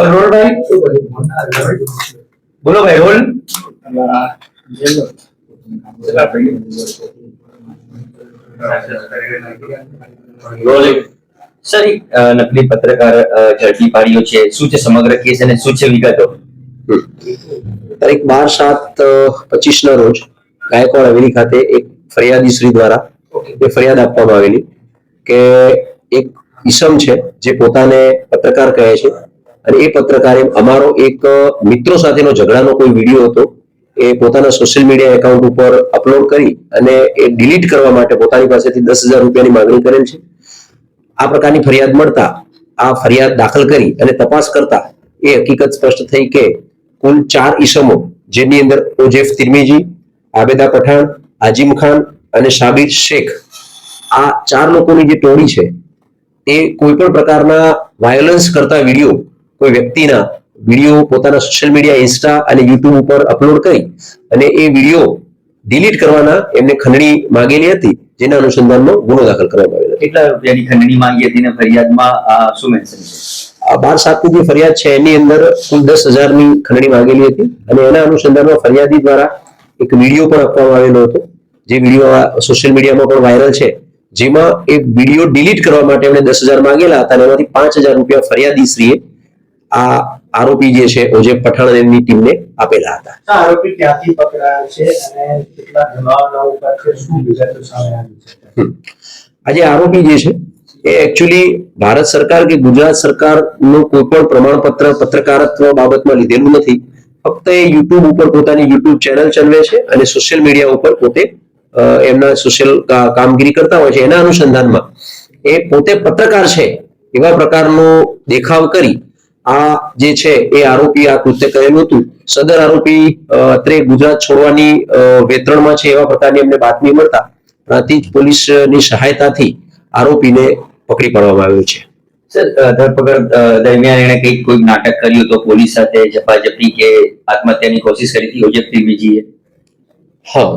और रोल भाई बोलो भाई रोल रोलिंग सर नकली पत्रकार ઝડપી પાડ્યો છે શું છે સમગ્ર કેસ અને શું છે વિગતો તારીખ 12/7/25 ના રોજ ગાયકવાડ હવેલી ખાતે એક ફરિયાદી શ્રી દ્વારા એ ફરિયાદ આપવામાં આવેલી કે એક ઈસમ છે જે પોતાને પત્રકાર કહે છે અને એ પત્રકારે અમારો એક મિત્રો સાથેનો ઝઘડાનો કોઈ વિડીયો હતો એ પોતાના સોશિયલ મીડિયા એકાઉન્ટ ઉપર અપલોડ કરી અને એ ડિલીટ કરવા માટે પોતાની પાસેથી 10,000 રૂપિયાની માંગણી કરેલ છે। આ પ્રકારની ફરિયાદ મળતા આ ફરિયાદ દાખલ કરી અને તપાસ કરતા એ હકીકત સ્પષ્ટ થઈ કે કુલ 4 ઈસમો જેની અંદર ઓજેફ તિરમિજી, આબેદા પઠાણ, આજીમ ખાન અને શાબીર શેખ આ 4 લોકોની જે ટોળી છે એ કોઈ પણ પ્રકારના વાયોલન્સ કરતા વિડીયો કોઈ વ્યક્તિના વિડીયો પોતાના સોશિયલ મીડિયા ઇન્સ્ટા અને યુટ્યુબ ઉપર અપલોડ કરી અને એ વિડીયો ડિલીટ કરવાના એમને ખંડણી માંગેલી હતી જેના અનુસંધાનમાં ગુનો દાખલ કરવામાં આવેલો। કેટલા રૂપિયાની ખંડણી માંગી હતી ને ફરિયાદમાં શું મેન્શન છે? 12/7ની જે ફરિયાદ છે એની અંદર કુલ 10,000ની ખંડણી માંગેલી હતી અને એના અનુસંધાનમાં ફરિયાદી દ્વારા એક વિડીયો પણ આપવામાં આવેલો હતો જે વિડીયો સોશિયલ મીડિયામાં પણ વાયરલ છે જેમાં એ વિડીયો ડિલીટ કરવા માટે એમણે 10,000 માંગેલા હતા અને એમાંથી 5,000 રૂપિયા ફરિયાદી શ્રીએ આ આરોપી જે છે ઓજેફ પઠાણ એમની ટીમને આપેલા હતા। આરોપી ક્યાંથી પકડાયા છે અને કેટલા જણાવના ઉપર છે શું વિગતો સામે આવી છે? આજે આરોપી જે છે એ એકચ્યુઅલી ભારત સરકાર કે ગુજરાત સરકારનું કોઈ પણ પ્રમાણપત્ર પત્રકારત્વ બાબતમાં લીધેલું નથી। ફક્ત એ યુટ્યુબ ઉપર પોતાની યુટ્યુબ ચેનલ ચલાવે છે અને સોશિયલ મીડિયા ઉપર પોતે એમના સોશિયલ કામગીરી કરતા હોય છે। એના અનુસંધાનમાં એ પોતે પત્રકાર છે એવા પ્રકારનો દેખાવ કરી આ જે છે એ આરોપી આ કૃત્ય કરેલું હતું। સદર આરોપી અત્રે ગુજરાત છોડવાની વેતરણમાં છે એવા પ્રકારની એમને બાતમી મળતા પ્રાંતિજ પોલીસની સહાયતાથી આરોપીને પકડી પાડવામાં આવ્યો છે। સર ધરપકડ દરમિયાન એને કંઈક કોઈ નાટક કર્યું તો પોલીસ સાથે ઝપાઝપી કે આત્મહત્યાની કોશિશ કરી હતી ઓજેફ તિરમિજીએ? હા,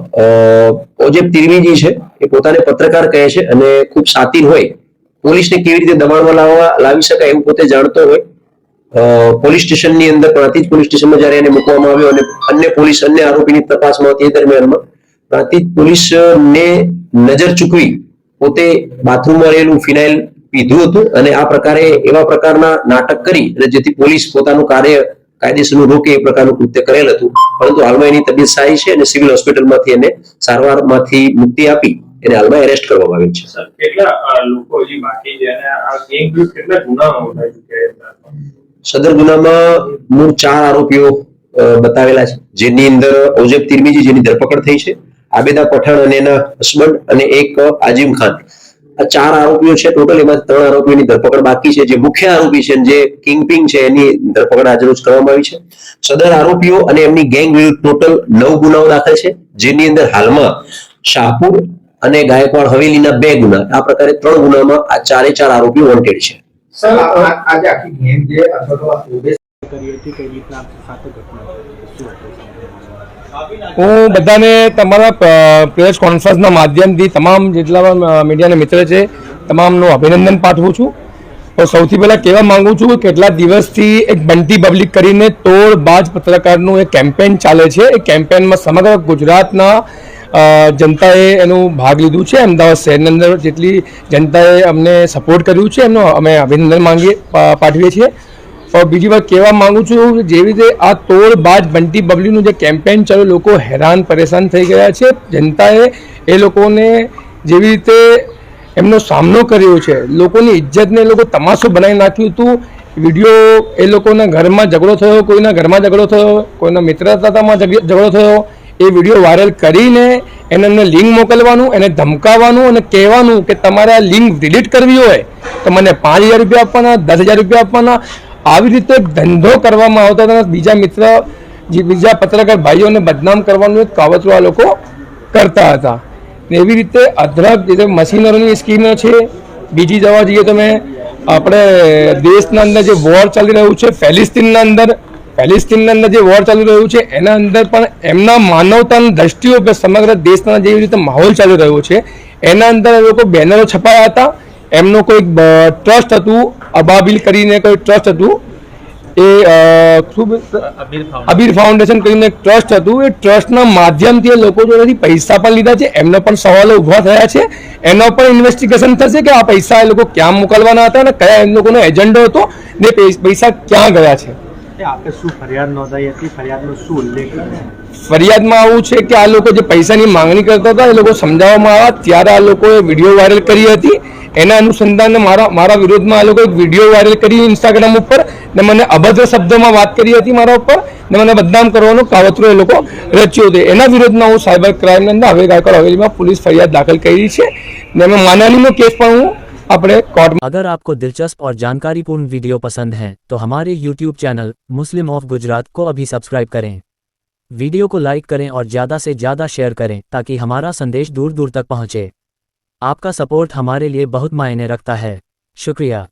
ઓજેફ તિરમિજી છે એ પોતાને પત્રકાર કહે છે અને ખૂબ શાતિર હોય પોલીસને કેવી રીતે દબાણમાં લાવી શકાય એવું પોતે જાણતો હોય। પોલીસ સ્ટેશનની અંદર પ્રાંતિજ પોલીસ સ્ટેશનમાં જ્યારે એને મૂકવામાં આવ્યો અને અન્ય આરોપીની તપાસમાં તે દરમિયાનમાં પ્રાંતિજ પોલીસને નજર ચૂકવી પોતે બાથરૂમમાં રહેલું ફિનાઇલ પીધું હતું અને આ પ્રકારે એવા પ્રકારના નાટક કરી અને જેથી પોલીસ પોતાનું કાર્ય કાયદેસરનું રોકે એ પ્રકારનું કૃત્ય કરેલ હતું। પરંતુ હાલમાં એની તબિયત સારી છે અને સિવિલ હોસ્પિટલમાંથી એને સારવારમાંથી મુક્તિ આપી એને હાલમાં એરેસ્ટ કરવામાં આવેલ છે। કેટલા લોકો હજી બાકી છે અને આ ગેંગ ગ્રુપ કેટલા ગુનાઓ નોંધાઈ ચૂક્યા છે? સદર ગુનામાં મૂળ 4 આરોપીઓ બતાવેલા છે જેની અંદર ઓજેફ તિરમિજી જેની ધરપકડ થઈ છે, આબેદા પઠાણ અને એના હસબન્ડ અને એક આજીમ ખાન આ 4 આરોપીઓ છે ટોટલ। એમાં 3 આરોપીઓની ધરપકડ બાકી છે। જે મુખ્ય આરોપી છે જે કિંગપિંગ છે એની ધરપકડ આજરોજ કરવામાં આવી છે। સદર આરોપીઓ અને એમની ગેંગ વિરુદ્ધ ટોટલ 9 ગુનાઓ દાખલ છે જેની અંદર હાલમાં શાહપુર અને ગાયકવાડ હવેલીના 2 ગુના આ પ્રકારે 3 ગુનામાં આ 4 આરોપીઓ વોન્ટેડ છે। સર આજે આખી ગેમ જે અથવા તો કરી હતી કઈ રીતના સાથે ઘટના હું બધાને તમારા પ્રેસ કોન્ફરન્સના માધ્યમથી તમામ જેટલા મીડિયાના મિત્ર છે તમામનું અભિનંદન પાઠવું છું। તો સૌથી પહેલાં કહેવા માગું છું કે કેટલા દિવસથી એક બંટી પબ્લિક કરીને તોડબાજ પત્રકારનું એક કેમ્પેન ચાલે છે। એ કેમ્પેનમાં સમગ્ર ગુજરાતના જનતાએ એનું ભાગ લીધું છે। અમદાવાદ શહેરની અંદર જેટલી જનતાએ અમને સપોર્ટ કર્યું છે એમનો અમે અભિનંદન પાઠવીએ છીએ। और બીજી વાત કહેવા માગું છું કે જેવી રીતે આ તોડબાજ બંટી પબ્લિકનું જે કેમ્પેન ચાલ્યું લોકો હેરાન પરેશાન થઈ ગયા છે। જનતાએ એ લોકોને જેવી રીતે એમનો સામનો કર્યો છે લોકોની ઇજ્જતને એ લોકો તમાશો બનાવી નાખ્યું હતું। વિડીયો એ લોકોના ઘરમાં ઝઘડો થયો, કોઈના ઘરમાં ઝઘડો થયો, કોઈના મિત્રતામાં ઝઘડો થયો, એ વિડીયો વાયરલ કરીને એને લિંક મોકલવાનું, એને ધમકાવવાનું અને કહેવાનું કે તમારે આ લિંક ડિલીટ કરવી હોય તો મને 5,000 રૂપિયા આપવાના, 10,000 રૂપિયા આપવાના। આવી રીતે ધંધો કરવામાં આવતા હતા। બીજા પત્રકાર ભાઈઓને બદનામ કરવાનું એક કાવતરું આ લોકો કરતા હતા। એવી રીતે અધરક જે મશીનરીની સ્કીમો છે। બીજી જવા જઈએ તો આપણે દેશના અંદર જે વોર ચાલી રહ્યું છે પેલેસ્ટીનના અંદર જે વોર ચાલી રહ્યું છે એના અંદર પણ એમના માનવતાની દ્રષ્ટિઓ પર સમગ્ર દેશના જેવી રીતે માહોલ ચાલી રહ્યો છે એના અંદર એ લોકો બેનરો છપાયા હતા। એમનો કોઈ ટ્રસ્ટ હતું અબાબિલ કરીને કોઈ ટ્રસ્ટ હતું એ ખૂબ અબીર ફાઉન્ડેશન કરીને એક ટ્રસ્ટ હતું, એ ટ્રસ્ટના માધ્યમથી એ લોકો જોડેથી પૈસા પણ લીધા છે. એમનો પણ સવાલો ઊભા થયા છે. એનો પણ ઇન્વેસ્ટિગેશન થશે કે આ પૈસા એ લોકો ક્યાં મોકલવાના હતા અને કયા એમ લોકોનો એજન્ડો હતો ને પૈસા ક્યાં ગયા છે. આપે શું ફરિયાદ નોંધાઈ હતી? ફરિયાદનો શું ઉલ્લેખ? ફરિયાદમાં આવું છે કે આ લોકો જે પૈસાની માંગણી કરતા હતા એ લોકો સમજાવવામાં આવ્યા ત્યારે આ લોકોએ વિડીયો વાયરલ કરી હતી. એના અનુસંધાને મારા વિરોધમાં આ લોકો એક વિડીયો વાયરલ કરી ઇન્સ્ટાગ્રામ ઉપર ને મને અભદ્ર શબ્દોમાં વાત કરી હતી મારા ઉપર ને મને બદનામ કરવાનો કાવતરો એ લોકો રચ્યો હતો. એના વિરોધમાં હું સાયબર ક્રાઇમની અંદર હવે ગાયકવાડ હવેલીમાં પોલીસ ફરિયાદ દાખલ કરી છે ને અમે માનહાનિનો કેસ પણ હું अपने कोर्ट में। अगर आपको दिलचस्प और जानकारीपूर्ण वीडियो पसंद है तो हमारे YouTube channel Muslim of Gujarat को अभी सब्सक्राइब करें, वीडियो को लाइक करें और ज़्यादा से ज़्यादा शेयर करें ताकि हमारा संदेश दूर दूर तक पहुँचे। आपका सपोर्ट हमारे लिए बहुत मायने रखता है। शुक्रिया।